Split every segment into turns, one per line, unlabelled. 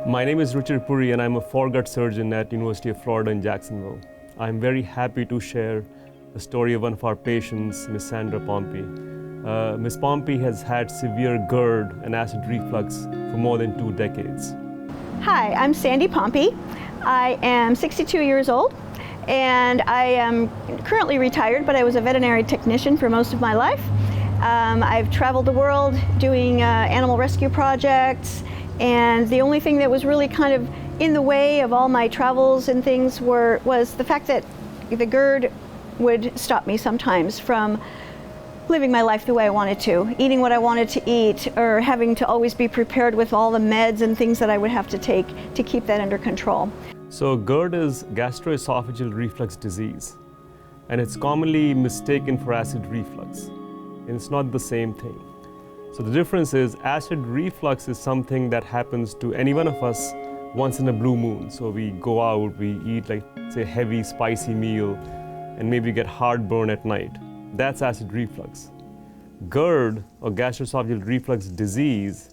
My name is Ruchir Puri and I'm a foregut surgeon at University of Florida in Jacksonville. I'm very happy to share the story of one of our patients, Ms. Sandy Pompey. Ms. Pompey has had severe GERD and acid reflux for more than 2 decades.
Hi, I'm Sandy Pompey. I am 62 years old and I am currently retired, but I was a veterinary technician for most of my life. I've traveled the world doing animal rescue projects, and the only thing that was really kind of in the way of all my travels and things was the fact that the GERD would stop me sometimes from living my life the way I wanted to, eating what I wanted to eat, or having to always be prepared with all the meds and things that I would have to take to keep that under control.
So GERD is gastroesophageal reflux disease, and it's commonly mistaken for acid reflux, and it's not the same thing. So the difference is acid reflux is something that happens to any one of us once in a blue moon. So we go out, we eat like say heavy spicy meal, and maybe get heartburn at night. That's acid reflux. GERD, or gastroesophageal reflux disease,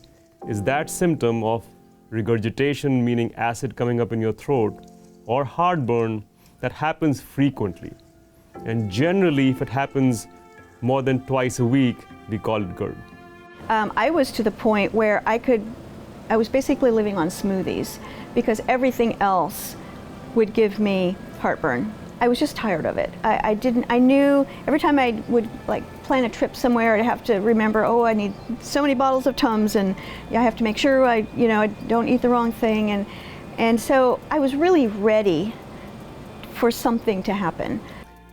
is that symptom of regurgitation, meaning acid coming up in your throat, or heartburn that happens frequently. And generally, if it happens more than twice a week, we call it GERD.
I was to the point where I was basically living on smoothies because everything else would give me heartburn. I was just tired of it. I knew every time I would plan a trip somewhere, I'd have to remember, oh, I need so many bottles of Tums, and I have to make sure I don't eat the wrong thing. And so I was really ready for something to happen.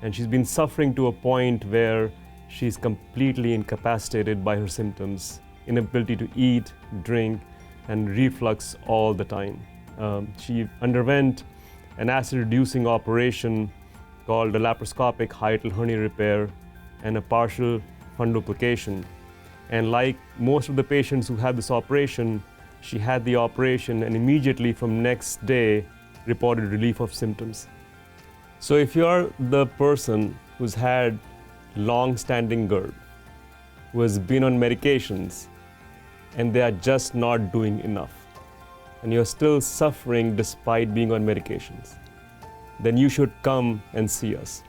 And she's been suffering to a point where she's completely incapacitated by her symptoms, inability to eat, drink, and reflux all the time. She underwent an acid-reducing operation called a laparoscopic hiatal hernia repair and a partial fundoplication. And like most of the patients who had this operation, she had the operation and immediately from next day reported relief of symptoms. So if you're the person who's had long-standing GERD, who has been on medications, and they are just not doing enough, and you're still suffering despite being on medications, then you should come and see us.